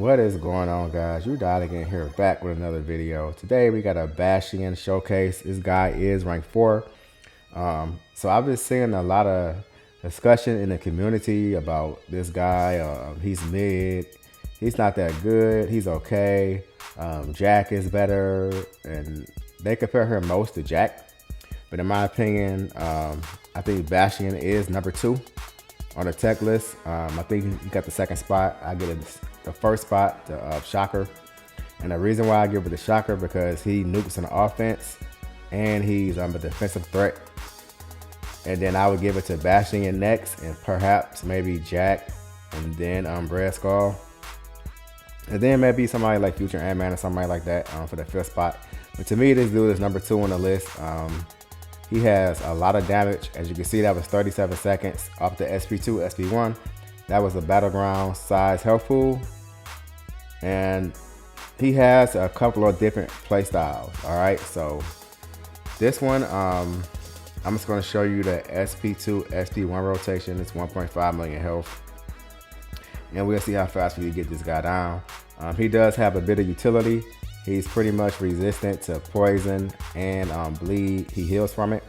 What is going on, guys? You dialed again here back with another video. Today we got a Bastion showcase. This guy is rank 4. So I've been seeing a lot of discussion in the community about this guy. He's mid. He's not that good. He's okay. Jack is better, and they compare him most to Jack. But in my opinion, I think Bastion is number 2 on the tech list. I think he got the second spot. I get the first spot to Shocker. And the reason why I give it the Shocker because he nukes on the offense and he's a defensive threat. And then I would give it to Bastion next, and perhaps maybe Jack, and then Red Skull. And then maybe somebody like Future Ant-Man or somebody like that for the 5th spot. But to me, this dude is number 2 on the list. He has a lot of damage. As you can see, that was 37 seconds off the SP2, SP1. That was a Battlegrounds size health pool. And he has a couple of different play styles. All right, so this one, I'm just going to show you the SP2, SP1 rotation. It's 1.5 million health. And we'll see how fast we can get this guy down. He does have a bit of utility. He's pretty much resistant to poison and bleed. He heals from it.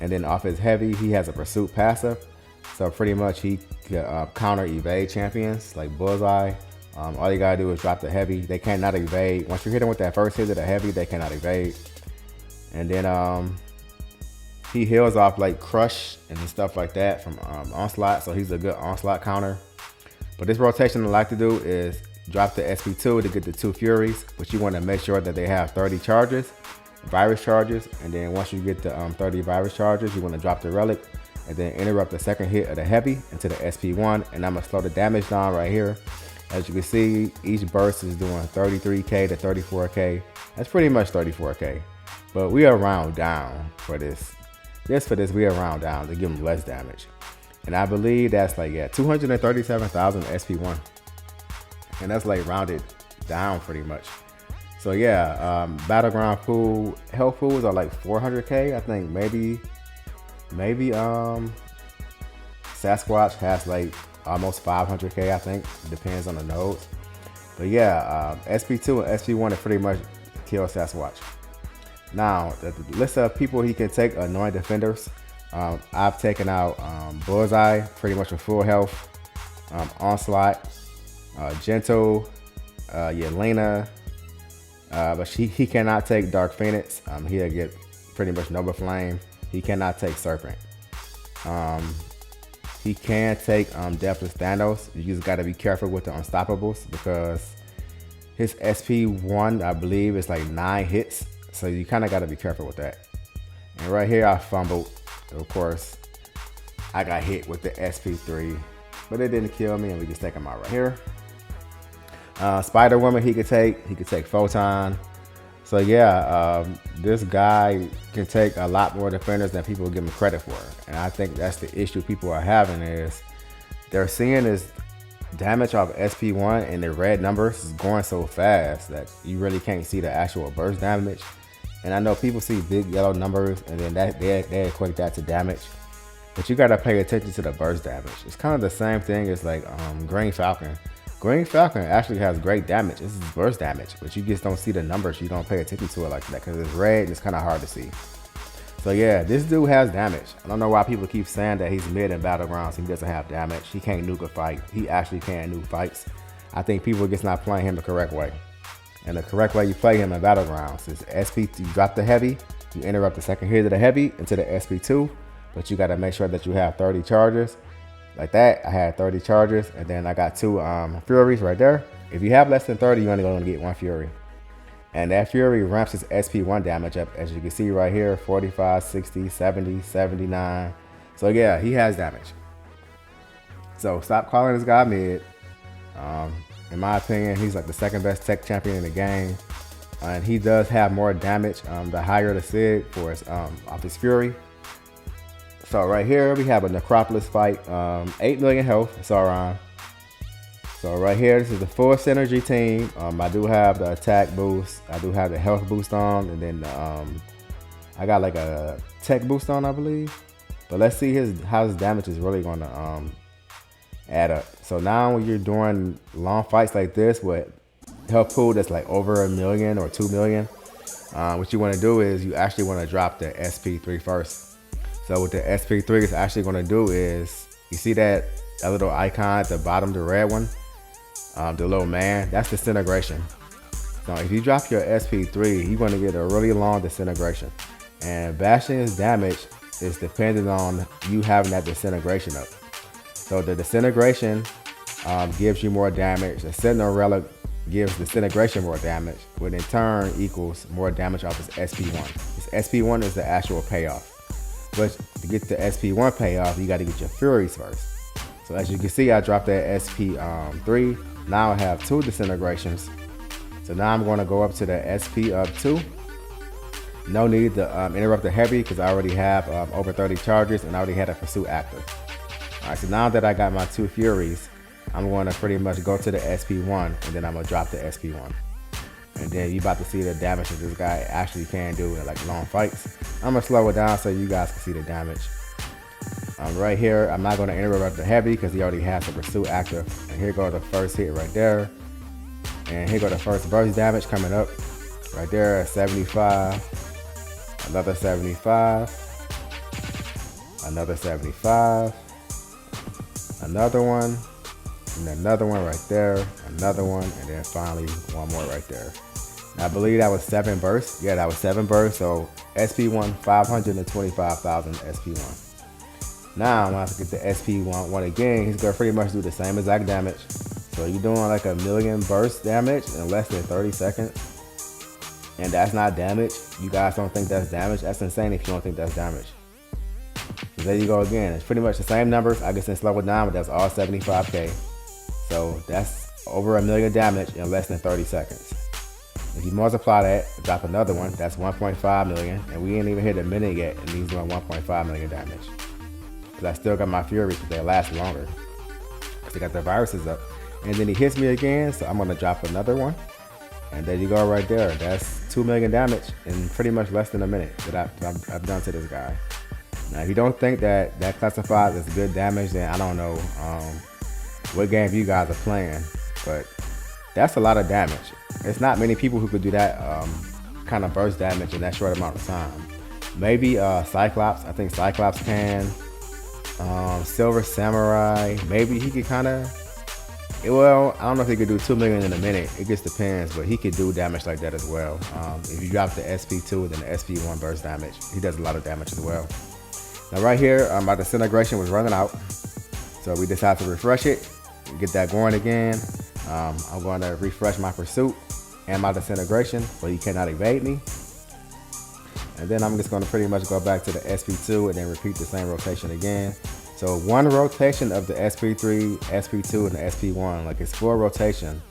And then off his heavy, he has a pursuit passive. So pretty much he can counter evade champions like Bullseye. All you gotta do is drop the heavy. They cannot evade. Once you hit him with that first hit of the heavy, they cannot evade. And then he heals off like Crush and stuff like that from Onslaught. So he's a good Onslaught counter. But this rotation I like to do is drop the SP2 to get the 2 Furies, but you want to make sure that they have 30 charges, virus charges, and then once you get the 30 virus charges, you want to drop the relic and then interrupt the second hit of the heavy into the SP1, and I'm going to slow the damage down right here. As you can see, each burst is doing 33k to 34k. That's pretty much 34k, but we are round down for this. Just for this, we are round down to give them less damage. And I believe that's like, yeah, 237,000 SP1. And that's like rounded down pretty much. So yeah, Battleground pool, health pools are like 400k. I think maybe Sasquatch has like almost 500k, I think. Depends on the nodes. But yeah, SP2 and SP1 are pretty much kill Sasquatch. Now, the list of people he can take annoying defenders. I've taken out Bullseye, pretty much with full health, Onslaught, Gentle, Yelena, but he cannot take Dark Phoenix. He'll get pretty much Nova Flame. He cannot take Serpent. He can take Deathless Thanos. You just got to be careful with the Unstoppables because his SP1, I believe, is like 9 hits. So you kind of got to be careful with that. And right here, I fumbled. Of course, I got hit with the SP3, but it didn't kill me, and we just take him out right here. Spider Woman, he could take Photon. So yeah, this guy can take a lot more defenders than people give him credit for. And I think that's the issue people are having is they're seeing this damage off SP1 and the red numbers is going so fast that you really can't see the actual burst damage. And I know people see big yellow numbers and then they equate that to damage. But you gotta pay attention to the burst damage. It's kind of the same thing as like Green Falcon. Green Falcon actually has great damage. This is burst damage, but you just don't see the numbers. You don't pay attention to it like that because it's red and it's kind of hard to see. So yeah, this dude has damage. I don't know why people keep saying that he's mid in Battlegrounds. He doesn't have damage. He can't nuke a fight. He actually can nuke fights. I think people are just not playing him the correct way. And the correct way you play him in Battlegrounds is SP. You drop the heavy, you interrupt the second hit of the heavy into the SP2, but you got to make sure that you have 30 charges. Like that, I had 30 charges, and then I got 2 Furies right there. If you have less than 30, you're only going to get 1 Fury. And that Fury ramps his SP1 damage up, as you can see right here, 45, 60, 70, 79. So yeah, he has damage. So stop calling this guy mid. In my opinion, he's like the second best tech champion in the game. And he does have more damage the higher the SIG for his, off his Fury. So right here, we have a Necropolis fight, 8 million health, Sauron. So right here, this is the full synergy team. I do have the attack boost. I do have the health boost on, and then I got like a tech boost on, I believe. But let's see how his damage is really gonna add up. So So now when you're doing long fights like this with health pool that's like over 1 million or 2 million, what you want to do is you actually want to drop the SP3 first. So what the SP3 is actually going to do is, you see that little icon at the bottom, the red one, the little man, that's disintegration. So if you drop your SP3, you're going to get a really long disintegration. And Bastion's damage is dependent on you having that disintegration up. So the disintegration gives you more damage. The Sentinel Relic gives disintegration more damage, which in turn equals more damage off its SP1. This SP1 is the actual payoff. But to get the SP1 payoff, you got to get your Furies first. So as you can see, I dropped that SP3. Now I have 2 disintegrations. So now I'm going to go up to the SP of 2. No need to interrupt the heavy because I already have over 30 charges and I already had a pursuit active. Alright, so now that I got my 2 Furies, I'm going to pretty much go to the SP1 and then I'm going to drop the SP1. And then you about to see the damage that this guy actually can do in like long fights. I'm going to slow it down so you guys can see the damage. Right here, I'm not going to interrupt the heavy because he already has the pursuit active. And here goes the first hit right there. And here goes the first burst damage coming up. Right there, 75. Another 75. Another 75. Another one. And another one right there. Another one. And then finally one more right there. And I believe that was 7 bursts. Yeah, that was 7 bursts. So SP1, 525,000 SP1. Now I'm going to have to get the SP1 again. He's going to pretty much do the same exact damage. So you're doing like 1 million burst damage in less than 30 seconds. And that's not damage. You guys don't think that's damage? That's insane if you don't think that's damage. So there you go again. It's pretty much the same numbers. I guess slow it down, but that's all 75K. So that's over 1 million damage in less than 30 seconds. If you multiply that, drop another one, that's 1.5 million. And we ain't even hit a minute yet, and he's doing 1.5 million damage. I still got my Furies, but they last longer because they got their viruses up. And then he hits me again, so I'm gonna drop another one. And there you go right there. That's 2 million damage in pretty much less than a minute that I've done to this guy. Now, if you don't think that classifies as good damage, then I don't know what game you guys are playing, but that's a lot of damage. It's not many people who could do that kind of burst damage in that short amount of time. Maybe Cyclops. I think Cyclops can. Silver Samurai, maybe he could kind of, well, I don't know if he could do 2 million in a minute. It just depends, but he could do damage like that as well. If you drop the SP2 then the SP1 burst damage, he does a lot of damage as well. Now right here, my disintegration was running out, so we decided to refresh it, get that going again. I'm going to refresh my pursuit and my disintegration, so he cannot evade me. And then I'm just going to pretty much go back to the SP2 and then repeat the same rotation again. So one rotation of the SP3, SP2, and the SP1, like his full rotation,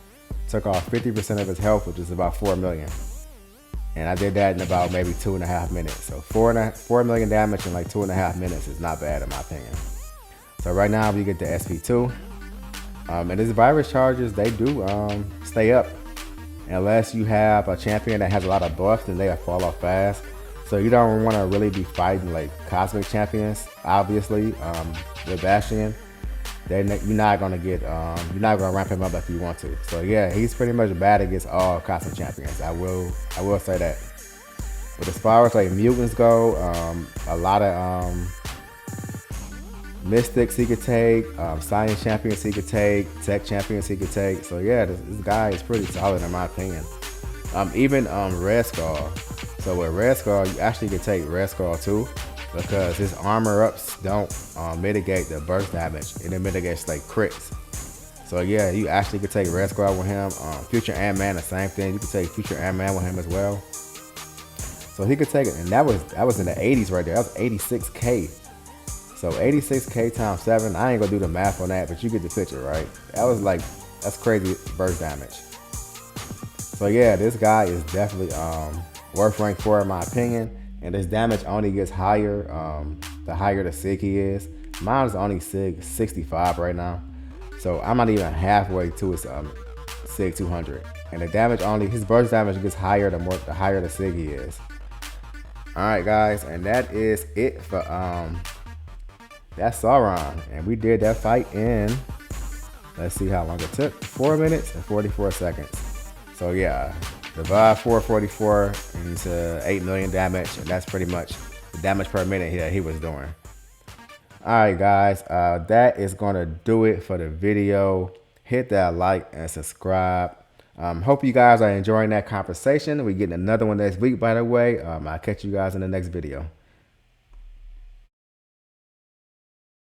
took off 50% of his health, which is about 4 million. And I did that in about maybe 2.5 minutes. So 4 million damage in like 2.5 minutes is not bad in my opinion. So right now we get the SP2. And his virus charges, they do stay up. Unless you have a champion that has a lot of buffs, then they'll fall off fast. So you don't want to really be fighting like cosmic champions, obviously. With Bastion, you're not gonna ramp him up if you want to. So yeah, he's pretty much bad against all cosmic champions. I will say that. But as far as like mutants go, a lot of mystics he could take, science champions he could take, tech champions he could take. So yeah, this guy is pretty solid in my opinion. Even Red Skull. So with Red Skull, you actually can take Red Skull too, because his armor ups don't mitigate the burst damage, and it mitigates like crits. So yeah, you actually could take Red Skull with him. Future Ant-Man, the same thing. You could take Future Ant-Man with him as well. So he could take it, and that was in the 80s right there. That was 86K. So 86K times 7. I ain't gonna do the math on that, but you get the picture, right? That's crazy burst damage. So yeah, this guy is definitely worth rank 4 in my opinion, and his damage only gets higher the higher the SIG he is. Mine is only SIG 65 right now, so I'm not even halfway to his SIG 200, and the damage his burst damage gets higher the higher the SIG he is. All right guys, and that is it for that's Sauron, and we did that fight in, Let's see how long it took. 4 minutes and 44 seconds. So yeah, divide 444 and he's 8 million damage, and that's pretty much the damage per minute that he was doing. Alright guys, that is gonna do it for the video. Hit that like and subscribe. Hope you guys are enjoying that conversation. We're getting another one next week, by the way. I'll catch you guys in the next video.